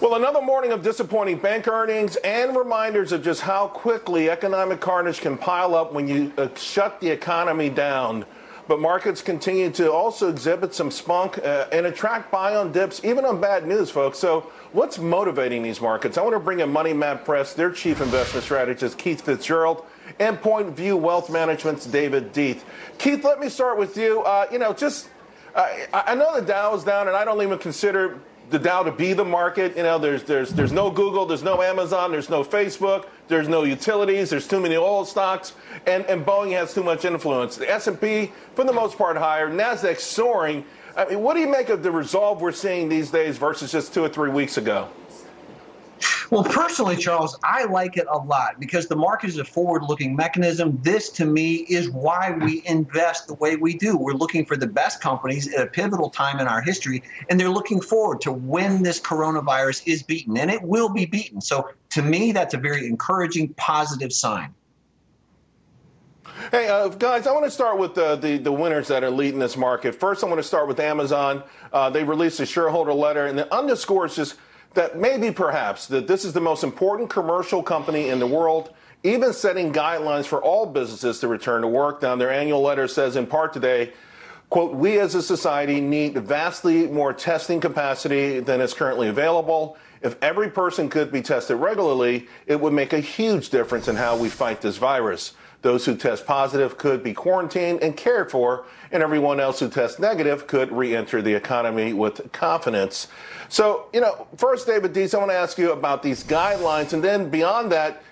Well, another morning of disappointing bank earnings and reminders of just how quickly economic carnage can pile up when you shut the economy down. But markets continue to also exhibit some spunk and attract buy on dips, even on bad news, folks. So what's motivating these markets? I want to bring in Money Map Press, their chief investment strategist, Keith Fitzgerald, and Point View Wealth Management's David Dietze. Keith, let me start with you. I know the Dow is down, and I don't even consider the Dow to be the market. You know, there's no Google, there's no Amazon, there's no Facebook, there's no utilities, there's too many oil stocks, and Boeing has too much influence. The S&P, for the most part, higher. NASDAQ soaring. I mean, what do you make of the resolve we're seeing these days versus just 2 or 3 weeks ago? Well, personally, Charles, I like it a lot because the market is a forward-looking mechanism. This, to me, is why we invest the way we do. We're looking for the best companies at a pivotal time in our history, and they're looking forward to when this coronavirus is beaten, and it will be beaten. So, to me, that's a very encouraging, positive sign. Hey, guys, I want to start with the winners that are leading this market. First, I want to start with Amazon. They released a shareholder letter, and it underscores just that maybe perhaps that this is the most important commercial company in the world, even setting guidelines for all businesses to return to work. Now, their annual letter says in part today, quote, "We as a society need vastly more testing capacity than is currently available. If every person could be tested regularly, it would make a huge difference in how we fight this virus. Those who test positive could be quarantined and cared for, and everyone else who tests negative could re-enter the economy with confidence." So, first, David Dietze, I want to ask you about these guidelines, and then beyond that,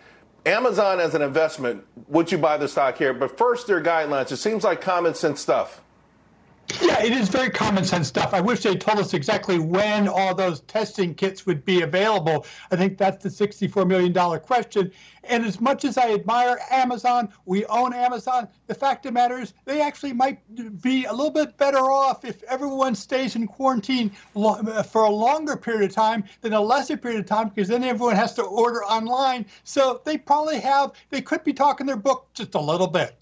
Amazon as an investment, would you buy the stock here? But first, their guidelines. It seems like common sense stuff. Yeah, it is very common sense stuff. I wish they told us exactly when all those testing kits would be available. I think that's the $64 million question. And as much as I admire Amazon, we own Amazon, the fact of the matter is they actually might be a little bit better off if everyone stays in quarantine for a longer period of time than a lesser period of time, because then everyone has to order online. So they could be talking their book just a little bit.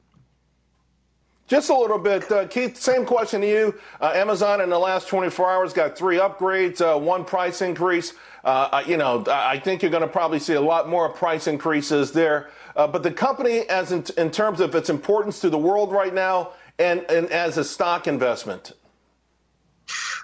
Just a little bit. Keith, same question to you. Amazon in the last 24 hours got 3 upgrades, 1 price increase. I think you're going to probably see a lot more price increases there. But the company, as in terms of its importance to the world right now and as a stock investment.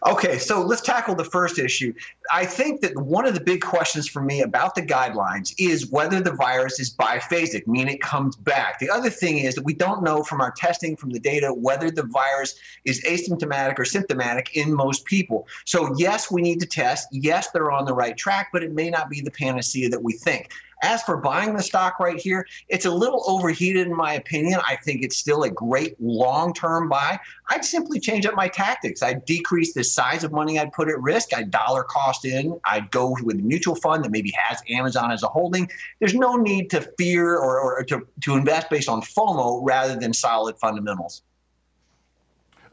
Okay, so let's tackle the first issue. I think that one of the big questions for me about the guidelines is whether the virus is biphasic, meaning it comes back. The other thing is that we don't know from our testing, from the data, whether the virus is asymptomatic or symptomatic in most people. So yes, we need to test. Yes, they're on the right track, but it may not be the panacea that we think. As for buying the stock right here, it's a little overheated in my opinion. I think it's still a great long-term buy. I'd simply change up my tactics. I'd decrease the size of money I'd put at risk. I'd dollar cost in. I'd go with a mutual fund that maybe has Amazon as a holding. There's no need to fear or to invest based on FOMO rather than solid fundamentals.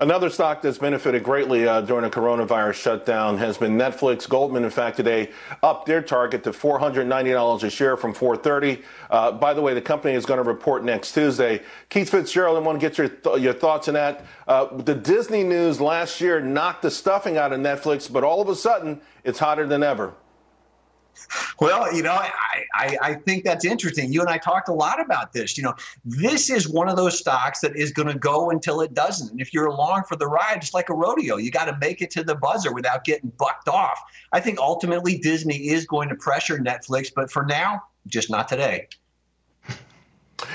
Another stock that's benefited greatly during the coronavirus shutdown has been Netflix. Goldman, in fact, today upped their target to $490 a share from $430. By the way, the company is going to report next Tuesday. Keith Fitzgerald, I want to get your thoughts on that. The Disney news last year knocked the stuffing out of Netflix, but all of a sudden, it's hotter than ever. Well, I think that's interesting. You and I talked a lot about this. This is one of those stocks that is going to go until it doesn't. And if you're along for the ride, it's like a rodeo. You got to make it to the buzzer without getting bucked off. I think ultimately Disney is going to pressure Netflix, but for now, just not today.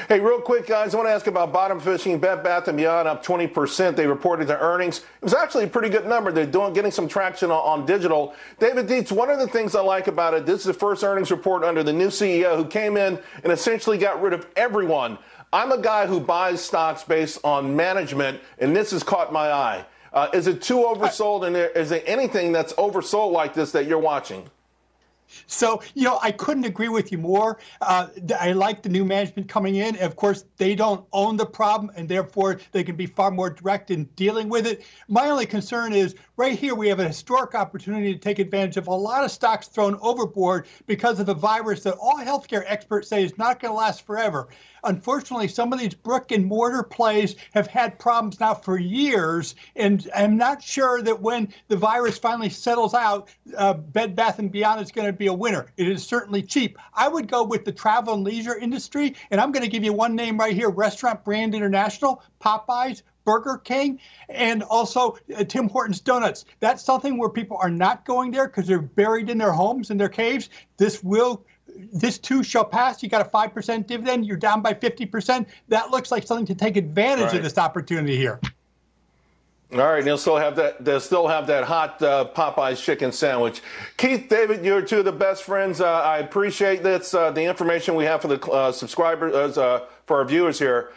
Hey, real quick, guys, I want to ask about bottom fishing. Bed Bath & Beyond up 20%. They reported their earnings. It was actually a pretty good number. They're getting some traction on digital. David Dietze, one of the things I like about it, this is the first earnings report under the new CEO who came in and essentially got rid of everyone. I'm a guy who buys stocks based on management, and this has caught my eye. Is it too oversold, and is there anything that's oversold like this that you're watching? So, I couldn't agree with you more. I like the new management coming in. Of course, they don't own the problem, and therefore they can be far more direct in dealing with it. My only concern is right here we have a historic opportunity to take advantage of a lot of stocks thrown overboard because of a virus that all healthcare experts say is not going to last forever. Unfortunately, some of these brick and mortar plays have had problems now for years, and I'm not sure that when the virus finally settles out, Bed Bath & Beyond is going to be a winner. It is certainly cheap. I would go with the travel and leisure industry, and I'm going to give you one name right here, Restaurant Brand International, Popeyes, Burger King, and also Tim Hortons Donuts. That's something where people are not going there because they're buried in their homes and their caves. This too shall pass. You got a 5% dividend. You're down by 50%. That looks like something to take advantage of this opportunity here. All right, they'll still have that hot Popeyes chicken sandwich. Keith, David, you're two of the best friends. I appreciate this, the information we have for the subscribers, for our viewers here.